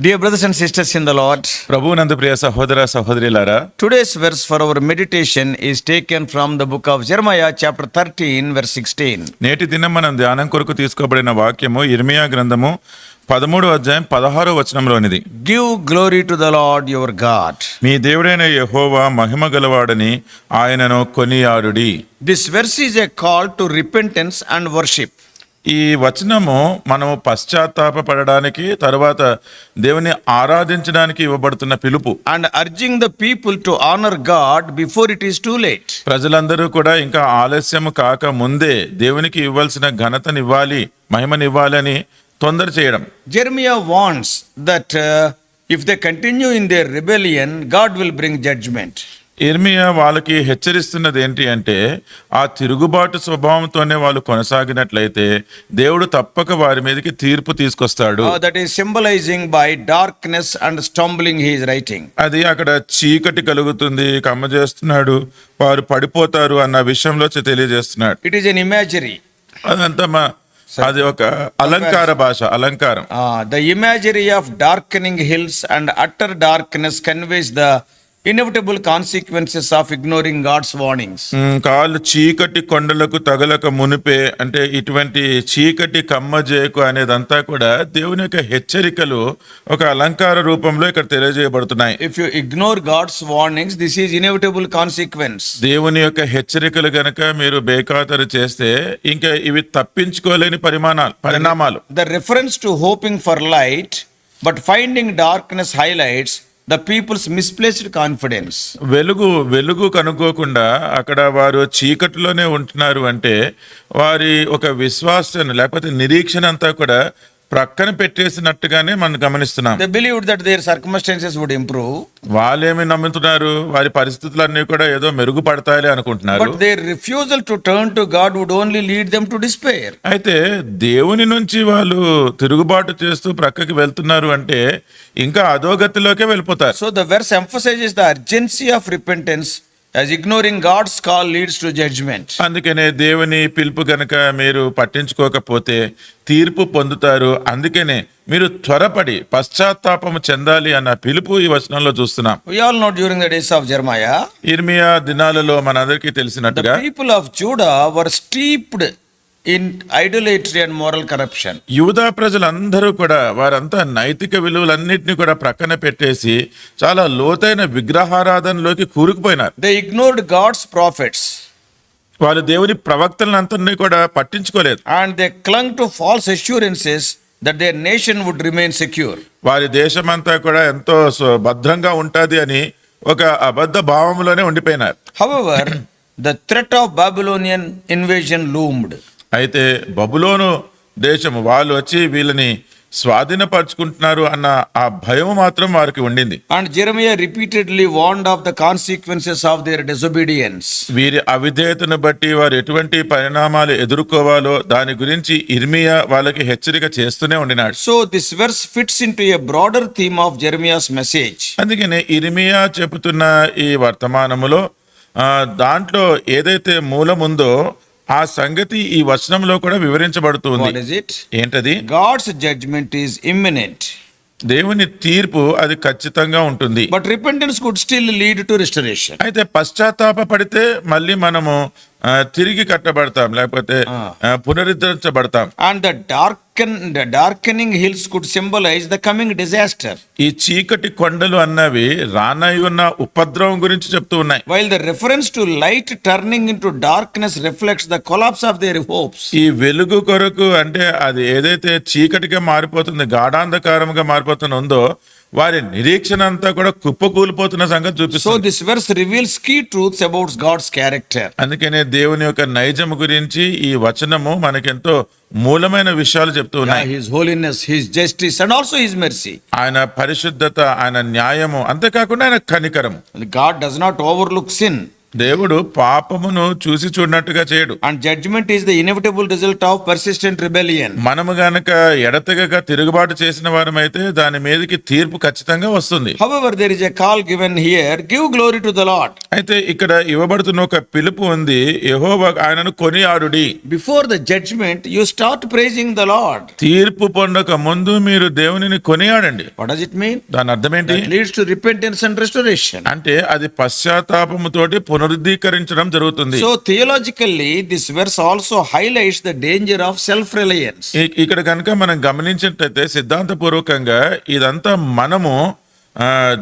Dear brothers and sisters in the Lord, ప్రభువునందు ప్రియ సహోదర సహోదరులారా, today's verse for our meditation is taken from the book of Jeremiah chapter 13 verse 16. నేటి దినం మనం ధ్యానం కొరకు తీసుకోబడిన వాక్యము ఇర్మియా గ్రంథము 13వ అధ్యాయం 16వ వచనంలోనిది. Give glory to the Lord your God. మీ దేవుడైన యెహోవా మహిమ గలవాడని ఆయనను కొనియాడుడి. This verse is a call to repentance and worship. ఈ వచనము మనము పశ్చాత్తాపపడడానికి, తరువాత దేవుని ఆరాధించడానికి ఇవ్వబడుతున్న పిలుపు. And urging the people to honor God before it is too late. ప్రజలందరూ కూడా ఇంకా ఆలస్యము కాక ముందే దేవునికి ఇవ్వాల్సిన ఘనతనివ్వాలి, మహిమనివ్వాలి అని తొందర చేయడం. Jeremiah warns that if they continue in their rebellion, God will bring judgment. ఇర్మియా వాళ్ళకి హెచ్చరిస్తున్నది ఏంటి అంటే, ఆ తిరుగుబాటు స్వభావంతోనే వాళ్ళు కొనసాగినట్లయితే దేవుడు తప్పక వారి మీదకి తీర్పు తీసుకొస్తాడు. That is symbolizing by darkness and stumbling he is writing. అది అక్కడ చీకటి కలుగుతుంది, కమ్మ చేస్తున్నాడు, వారు పడిపోతారు అన్న విషయంలో తెలియజేస్తున్నాడు. It is an imagery. అదంతా అది ఒక అలంకార భాష, అలంకారం. The imagery of darkening hills and utter darkness conveys the inevitable consequences of ignoring God's warnings. కాళ్ళు చీకటి కొండలకు తగలక మునిపే, అంటే ఇటువంటి చీకటి కమ్మజేకు అనేదంతా కూడా దేవుని యొక్క హెచ్చరికలు ఒక అలంకార రూపంలో ఇక్కడ తెలియజేయబడుతున్నాయి. If you ignore God's warnings, this is inevitable consequence. దేవుని యొక్క హెచ్చరికలు గనక మీరు బేఖాతరు చేస్తే ఇంకా ఇవి తప్పించుకోలేని పరిణామాలు. The reference to hoping for light but finding darkness highlights the people's misplaced confidence. వెలుగు కనుక్కోకుండా అక్కడ వారు చీకటిలోనే ఉంటున్నారు అంటే వారి ఒక విశ్వాసాన్ని లేకపోతే నిరీక్షణ అంతా కూడా ప్రక్కన పెట్టేసినట్టుగానే మనం గమనిస్తున్నాం. They believed that their circumstances would improve. వాళ్ళేమి నమ్ముతున్నారు, వారి పరిస్థితులన్నీ కూడా ఏదో మెరుగుపడతాయి అనుకుంటున్నారు. But their refusal to turn to God would only lead them to despair. అయితే దేవుని నుంచి వాళ్ళు తిరుగుబాటు చేస్తూ ప్రక్కకి వెళ్తున్నారు అంటే ఇంకా అధోగతిలోకే వెళ్ళిపోతారు. So the verse emphasizes the urgency of repentance as ignoring God's call leads to judgment. అందుకనే దేవుని పిలుపు గనక మీరు పట్టించుకోకపోతే తీర్పు పొందుతారు. అందుకనే మీరు త్వరపడి పశ్చాత్తాపము చెందాలి అన్న పిలుపు ఈ వచనంలో చూస్తున్నాం. We all know during the days of Jeremiah, ఇర్మియా దినాలలో మనందరికీ తెలిసినట్టుగా the people of Judah were steeped in idolatry and moral corruption. యూదా ప్రజలందరూ కూడా వారంతా నైతిక విలువలన్నింటినీ కూడా ప్రక్కన పెట్టేసి చాలా లోతైన విగ్రహారాధనలోకి కూరుకుపోయినారు. They ignored God's prophets. వాళ్ళు దేవుని ప్రవక్తలందరినీ కూడా పట్టించుకోలేదు. And they clung to false assurances that their nation would remain secure. వారి దేశమంతా కూడా ఎంతో భద్రంగా ఉంటుంది అని ఒక అబద్ధ భావంలోనే ఉండిపోయినారు. However, the threat of Babylonian invasion loomed. అయితే బబులోను దేశం వాళ్ళు వచ్చి వీళ్ళని స్వాధీనపరుచుకుంటున్నారు అన్న ఆ భయం మాత్రం వారికి ఉండింది. And Jeremiah repeatedly warned of the consequences of their disobedience. వీరి అవిధేయతను బట్టి వారు ఎటువంటి పరిణామాలు ఎదుర్కోవాలో దాని గురించి ఇర్మియా వాళ్ళకి హెచ్చరిక చేస్తూనే ఉండినాడు. So this verse fits into a broader theme of Jeremiah's message. అందుకనే ఇర్మియా చెబుతున్న ఈ వర్తమానములో దాంట్లో ఏదైతే మూలముందో ఆ సంగతి ఈ వచనంలో కూడా వివరించబడుతుంది. What is it? ఏంటది? God's judgment is imminent. దేవుని తీర్పు అది ఖచ్చితంగా ఉంటుంది. But repentance could still lead to restoration. అయితే పశ్చాత్తాప పడితే మళ్ళీ మనము తిరిగి కట్టబడతాం, లేకపోతే పునరుద్ధరించబడతాం. And the darkening hills could symbolize the coming disaster. ఈ చీకటి కొండలు అన్నవి రానై ఉన్న ఉపద్రవం గురించి చెప్తూ ఉన్నాయి. While the reference to light turning into darkness reflects the collapse of their hopes. ఈ వెలుగు కొరకు అంటే అది ఏదైతే చీకటిగా మారిపోతుంది, గాఢాంధకారంగా మారిపోతుందో వారి నిరీక్షణ అంతా కూడా కుప్పకూలిపోతున్న సంగతి So చూపిస్తుంది. this verse reveals key truths about God's character. అందుకనే దేవుని యొక్క నైజం గురించి ఈ వచనము మనకెంతో మూలమైన విషయాలు చెప్తూ ఉన్నాయి. His holiness, His justice and also His mercy. ఆయన పరిశుద్ధత, ఆయన న్యాయము, అంతేకాకుండా ఆయన కనికరము. God does not overlook sin. దేవుడు పాపమును చూసి చూడనట్టుగా చేయడు. And judgment is the inevitable result of persistent rebellion. మనము గనక ఎడతెగక తిరుగుబాటు చేసిన వారమైతే దాని మీదకి తీర్పు ఖచ్చితంగా వస్తుంది. However, there is a call given here, give glory to the Lord. అయితే ఇక్కడ ఇవ్వబడుతున్న ఒక పిలుపు ఉంది, యెహోవా ఆయనను కొనియాడుడి. Before the judgment, you start praising the Lord. తీర్పు పొందక ముందు మీరు దేవునిని కొనియాడండి. What does it mean? దాని అర్థం ఏంటి? It leads to repentance and restoration. అంటే అది పశ్చాత్తాపముతోటి పునరుద్ధీకరించడం జరుగుతుంది. So theologically, this verse also highlights the danger of self-reliance. ఇక్కడ కనుక మనం గమనించినట్లయితే సిద్ధాంతపూర్వకంగా ఇదంతా మనము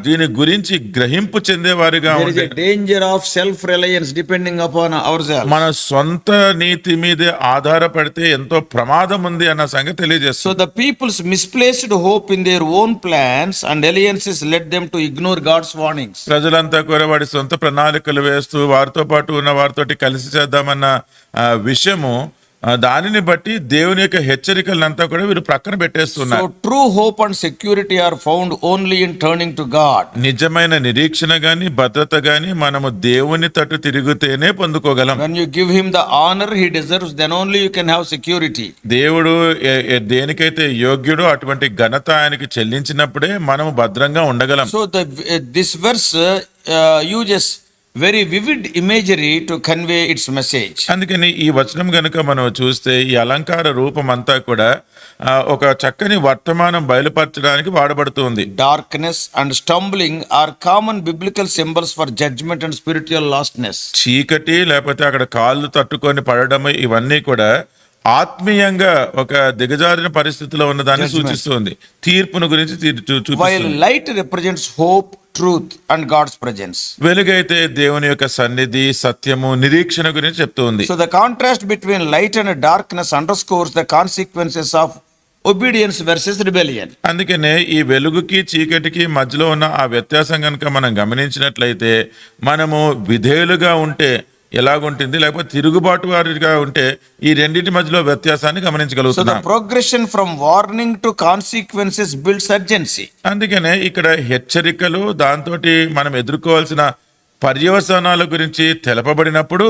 దీని గురించి గ్రహింపు చెందేవారిగా There is ఉంటే a danger of self-reliance depending upon ourselves. మన సొంత నీతి మీదే ఆధారపడితే ఎంతో ప్రమాదం ఉంది అన్న సంగతి తెలియజేస్తుంది. So the people's misplaced hope in their own plans and alliances led them to ignore God's warnings. ప్రజలంతా కూడా వాడి సొంత ప్రణాళికలు వేస్తూ వారితో పాటు ఉన్న వారితోటి కలిసి చేద్దామన్న విషయము దానిని బట్టి దేవుని యొక్క హెచ్చరికలంతా కూడా వీరు ప్రక్కన పెట్టేస్తున్నారు. So true hope and security are found only in turning to God. నిజమైన నిరీక్షణ గాని భద్రత గాని మనము దేవుని తట్టు తిరిగితేనే పొందుకోగలం. When you give him the honor he deserves, then only you can have security. దేవుడు దేనికైతే యోగ్యుడో అటువంటి ఘనత ఆయనకి చెల్లించినప్పుడే మనము భద్రంగా ఉండగలం. So this verse uses very vivid imagery to convey its message. అందుకని ఈ వచనం గనుక మనం చూస్తే ఈ అలంకార రూపం అంతా కూడా ఒక చక్కని వర్తమానం బయలుపరచడానికి వాడబడుతుంది. Darkness and stumbling are common biblical symbols for judgment and spiritual lostness. చీకటి లేకపోతే అక్కడ కాళ్ళు తట్టుకొని పడడం ఇవన్నీ కూడా ఆత్మీయంగా ఒక దిగజారిన పరిస్థితిలో ఉన్నదాన్ని సూచిస్తుంది. తీర్పును గురించి While చూపిస్తుంది. light represents hope, truth and God's presence. వెలుగైతే దేవుని యొక్క సన్నిధి, సత్యము, నిరీక్షణ గురించి చెప్తుంది. So the contrast between light and darkness underscores the consequences of obedience versus rebellion. అందుకనే ఈ వెలుగుకి చీకటికి మధ్యలో ఉన్న ఆ వ్యత్యాసం కనుక మనం గమనించినట్లయితే మనము విధేయులుగా ఉంటే ఎలాగుంటుంది, లేకపోతే తిరుగుబాటు వారిగా ఉంటే ఈ రెండింటి మధ్యలో వ్యత్యాసాన్ని So the గమనించగలుగుతున్నాం. progression from warning to consequences builds urgency. అందుకనే ఇక్కడ హెచ్చరికలు దాంతోటి మనం ఎదుర్కోవాల్సిన పర్యవసానాల గురించి తెలపబడినప్పుడు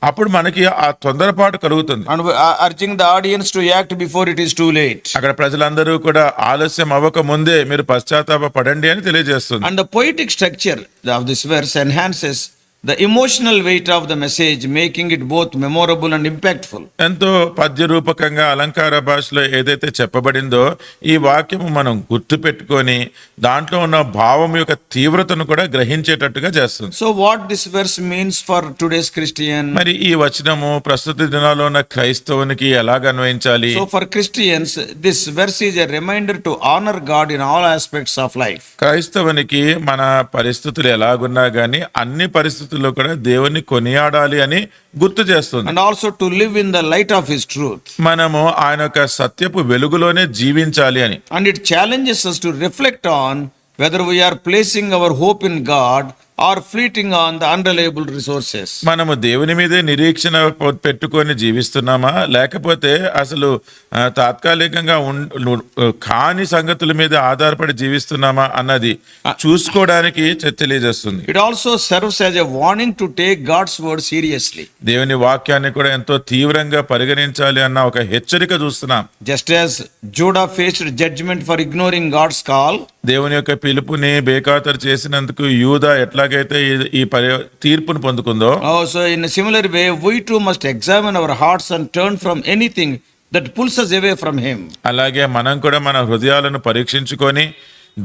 అప్పుడు మనకి ఆ తొందరపాటు కలుగుతుంది. And urging the audience to act before it is too late. అక్కడ ప్రజలందరూ కూడా ఆలస్యం అవ్వక ముందే మీరు పశ్చాత్తాప పడండి అని తెలియజేస్తుంది. And the poetic structure of this verse enhances the emotional weight of the message, making it both memorable and impactful. ఎంతో పద్యరూపకంగా అలంకార భాషలో ఏదైతే చెప్పబడిందో ఈ వాక్యము మనం గుర్తు పెట్టుకొని దాంట్లో ఉన్న భావం యొక్క తీవ్రతను కూడా గ్రహించేటట్టుగా చేస్తుంది. So what this verse means for today's Christian? మరి ఈ వచనము ప్రస్తుత దినాల్లో ఉన్న క్రైస్తవునికి ఎలాగ అన్వయించాలి? So for Christians, this verse is a reminder to honor God in all aspects of life. క్రైస్తవునికి మన పరిస్థితులు ఎలాగున్నా గానీ అన్ని పరిస్థితుల్లో కూడా దేవుని కొనియాడాలి అని గుర్తు చేస్తుంది. And also to live in the light of his truth. మనము ఆయన యొక్క సత్యపు వెలుగులోనే జీవించాలి అని. And it challenges us to reflect on whether we are placing our hope in God or fleeting on the unreliable resources. మనము దేవుని మీదే నిరీక్షణ పెట్టుకొని జీవిస్తున్నామా, లేకపోతే అసలు తాత్కాలికంగా కాని సంగతుల మీద ఆధారపడి జీవిస్తున్నామా అన్నది చూసుకోవడానికి తెలియజేస్తుంది. It also serves as a warning to take God's word seriously. దేవుని వాక్యాన్ని కూడా ఎంతో తీవ్రంగా పరిగణించాలి అన్న ఒక హెచ్చరిక చూస్తున్నాం. Just as Judah faced judgment for ignoring God's call, దేవుని యొక్క పిలుపుని బేఖాతరు చేసినందుకు యూదా ఎట్లాగైతే ఈ తీర్పును పొందుకుందో, so in a similar way, we too must examine our hearts and turn from anything that pulls us away from him. అలాగే మనం కూడా మన హృదయాలను పరీక్షించుకొని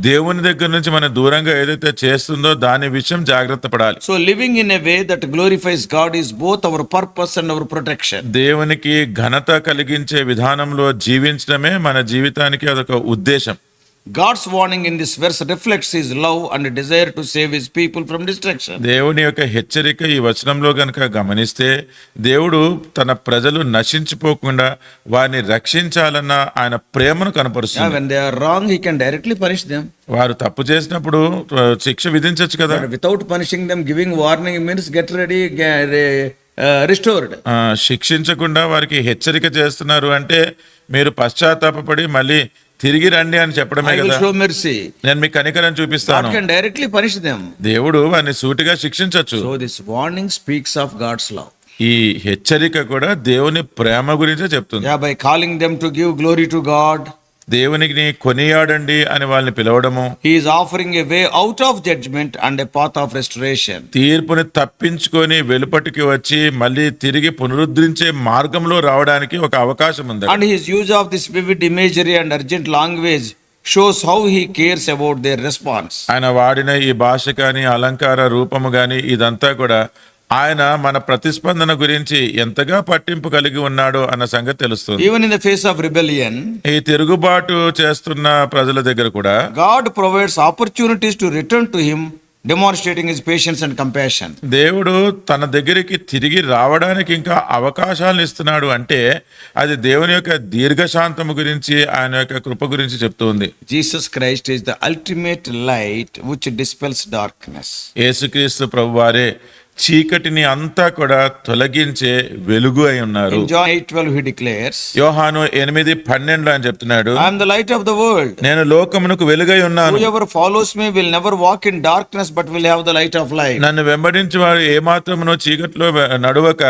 దేవుని దగ్గర నుంచి మన దూరంగా ఏదైతే చేస్తుందో దాని విషయం జాగ్రత్త పడాలి. So living in a way that glorifies God is both our purpose and our protection. దేవునికి ఘనత కలిగించే విధానంలో జీవించడమే మన జీవితానికి అదొక ఉద్దేశం. God's warning in this verse reflects his love and desire to save his people from destruction. దేవుని యొక్క హెచ్చరిక ఈ వచనంలో గనుక గమనిస్తే దేవుడు తన ప్రజలు నశించిపోకుండా వారిని రక్షించాలన్న ఆయన ప్రేమను కనపరుస్తుంది. When they are wrong, he can directly punish them. వారు తప్పు చేసినప్పుడు శిక్ష విధించవచ్చు కదా. But without punishing them, giving warning means get ready, restored. శిక్షించకుండా వారికి హెచ్చరిక చేస్తున్నారు అంటే మీరు పశ్చాత్తాపపడి మళ్ళీ తిరిగి రండి అని చెప్పడమే I will కదా. show mercy. నేను మీకు కనికరం చూపిస్తాను. God can directly punish them. దేవుడు వారిని సూటిగా శిక్షించొచ్చు. So this warning speaks of God's love. ఈ హెచ్చరిక కూడా దేవుని ప్రేమ గురించే చెప్తుంది. Yeah, by calling them to give glory to God, దేవునికి కొనియాడండి అని వాళ్ళని పిలవడము, He is offering a way out of judgment and a path of restoration. తీర్పుని తప్పించుకొని వెలుపటికి వచ్చి మళ్ళీ తిరిగి పునరుద్ధరించే మార్గంలో రావడానికి ఒక అవకాశం ఉంది. And His use of this vivid imagery and urgent language shows how He cares about their response. ఆయన వాడిన ఈ భాష కానీ అలంకార రూపము కానీ ఇదంతా కూడా ఆయన మన ప్రతిస్పందన గురించి ఎంతగా పట్టింపు కలిగి ఉన్నాడో అన్న సంగతి తెలుస్తుంది. Even in the face of rebellion, ఈ తిరుగుబాటు చేస్తున్న ప్రజల దగ్గర కూడా God provides opportunities to return to Him, demonstrating His patience and compassion. దేవుడు తన దగ్గరికి తిరిగి రావడానికి ఇంకా అవకాశాలను ఇస్తున్నాడు అంటే అది దేవుని యొక్క దీర్ఘశాంతము గురించి ఆయన యొక్క కృప గురించి చెప్తుంది. Jesus Christ is the ultimate light which dispels darkness. యేసుక్రీస్తు ప్రభువారే చీకటిని అంతా కూడా తొలగించే వెలుగు అయి ఉన్నారు. In John 8:12 He declares, యోహాను 8:12 ఆయన చెప్తున్నాడు, I am the light of the world. నేను లోకమునకు వెలుగై ఉన్నాను. Whoever follows me will never walk in darkness but will have the light of life. నన్ను వెంబడించి వారు ఏమాత్రమునో చీకట్లో నడువక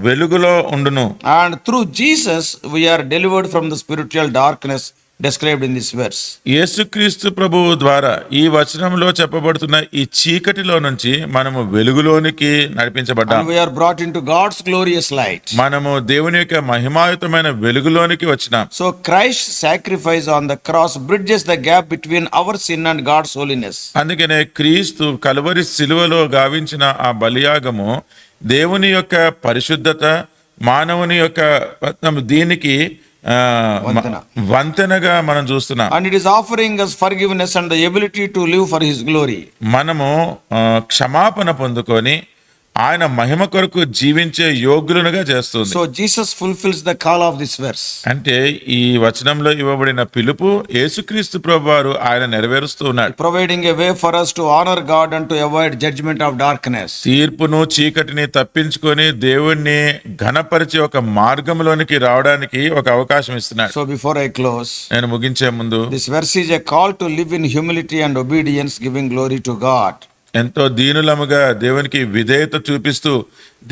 వెలుగులో ఉండును. And through Jesus we are delivered from the spiritual darkness described in this verse. యేసుక్రీస్తు ప్రభువు ద్వారా ఈ వచనంలో చెప్పబడుతున్న ఈ చీకటిలో నుంచి మనము వెలుగులోనికి నడిపించబడ్డాం. And we are brought into God's glorious light. మనము దేవుని యొక్క మహిమాయుతమైన వెలుగులోనికి వచ్చినాం. So Christ's sacrifice on the cross bridges the gap between our sin and God's holiness. అందుకనే క్రీస్తు కలువరి శిలువలో గావించిన ఆ బలియాగము దేవుని యొక్క పరిశుద్ధత, మానవుని యొక్క దీనికి వంతెనగా మనం చూస్తున్నాం. And it is offering us forgiveness and the ability to live for His glory. మనము క్షమాపణ పొందుకొని ఆయన మహిమ కొరకు జీవించే యోగ్యులుగా చేస్తుంది. So Jesus fulfills the call of this verse. అంటే ఈ వచనంలో ఇవ్వబడిన పిలుపు యేసుక్రీస్తు ప్రభువారు ఆయన నెరవేరుస్తూ ఉన్నాడు. Providing a way for us to honor God and to avoid judgment of darkness. తీర్పును చీకటిని తప్పించుకొని దేవుణ్ణి ఘనపరిచే ఒక మార్గంలోనికి రావడానికి ఒక అవకాశం ఇస్తున్నాడు. So before I close, నేను ముగించే ముందు this verse is a call to live in humility and obedience, giving glory to God. ఎంతో దీనులముగా దేవునికి విధేయత చూపిస్తూ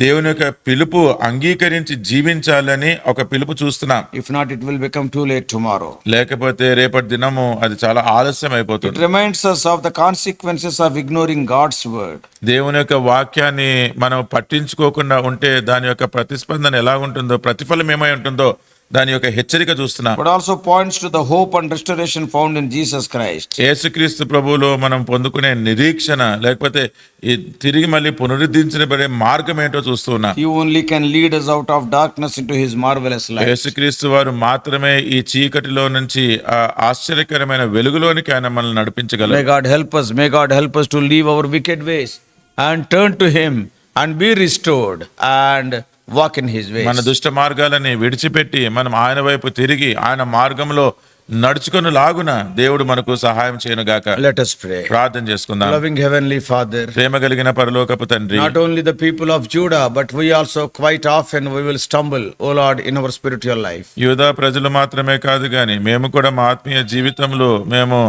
దేవుని యొక్క పిలుపు అంగీకరించి జీవించాలని ఒక పిలుపు చూస్తున్నాం. If not, it will become too late tomorrow. లేకపోతే రేపటి దినము అది చాలా ఆలస్యం It అయిపోతుంది. reminds us of the consequences of ignoring God's word. దేవుని యొక్క వాక్యాన్ని మనం పట్టించుకోకుండా ఉంటే దాని యొక్క ప్రతిస్పందన ఎలా ఉంటుందో, ప్రతిఫలం ఏమై ఉంటుందో దాని యొక్క హెచ్చరిక చూస్తున్నాం. But also points to the hope and restoration found in Jesus Christ. యేసుక్రీస్తు ప్రభువులో మనం పొందుకునే నిరీక్షణ లేకపోతే ఈ తిరిగి మళ్ళీ పునరుద్ధరించబడే మార్గం ఏంటో చూస్తూ ఉన్నాం. He only can lead us out of darkness into His marvelous light. యేసుక్రీస్తు వారు మాత్రమే ఈ చీకటిలో నుంచి ఆ ఆశ్చర్యకరమైన వెలుగులోనికి ఆయన మనల్ని నడిపించగలరు. May God help us. May God help us to leave our wicked ways and turn to Him and be restored and walk in His ways. మన దుష్ట మార్గాలని విడిచిపెట్టి మనం ఆయన వైపు తిరిగి ఆయన మార్గంలో నడుచుకొని లాగున దేవుడు మనకు సహాయం చేయను గాక. Let us pray. ప్రార్థన చేసుకుందాం. Loving Heavenly Father, ప్రేమ కలిగిన పరలోకపు తండ్రి, not only the people of Judah, but we also quite often we will stumble, O Lord, in our spiritual life. యూదా ప్రజలు మాత్రమే కాదు గాని మేము కూడా మా ఆత్మీయ జీవితంలో మేము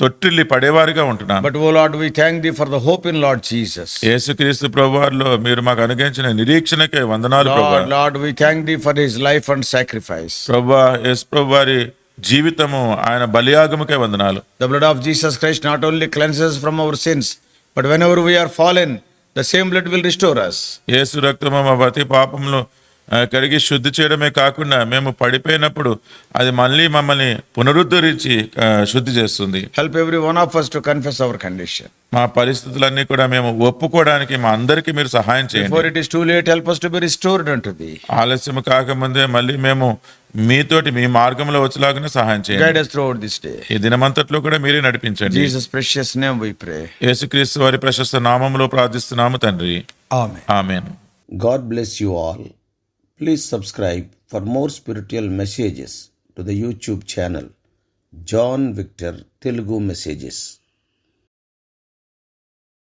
తొట్టిల్లి పడేవారిగా ఉంటున్నాం. But O Lord, we thank Thee for the hope in Lord Jesus. యేసుక్రీస్తు ప్రభువారిలో మీరు మాకు అనుగ్రహించిన నిరీక్షణకే వందనాలు ప్రభువా. Lord, we thank Thee for His life and sacrifice. ప్రభువా, యేసు ప్రభువారి జీవితము ఆయన బలియాగముకే వందనాలు. The blood of Jesus Christ not only cleanses us from our sins, but whenever we are fallen, the same blood will restore us. యేసు రక్తము మా ప్రతి పాపములు కడిగి శుద్ధి చేయడమే కాకుండా మేము పడిపోయినప్పుడు అది మళ్ళీ మమ్మల్ని పునరుద్ధరించి శుద్ధి చేస్తుంది. Help every one of us to confess our condition. మా పరిస్థితులన్నీ కూడా మేము ఒప్పుకోవడానికి మా అందరికీ మీరు సహాయం చేయండి. Before it is too late, help us to be restored unto Thee. ఆలస్యం కాకముందే మళ్ళీ మేము మీతోటి మీ మార్గంలో వచ్చేలాగానే సహాయం Guide చేయండి. us throughout this day. ఈ దినమంతట్లో కూడా మీరే నడిపించండి. Jesus' precious name we pray. యేసుక్రీస్తు వారి ప్రశస్త నామములో ప్రార్థిస్తున్నాము తండ్రి. Amen. Amen. God bless you all. Please subscribe for more spiritual messages to the YouTube channel John Victor Telugu Messages.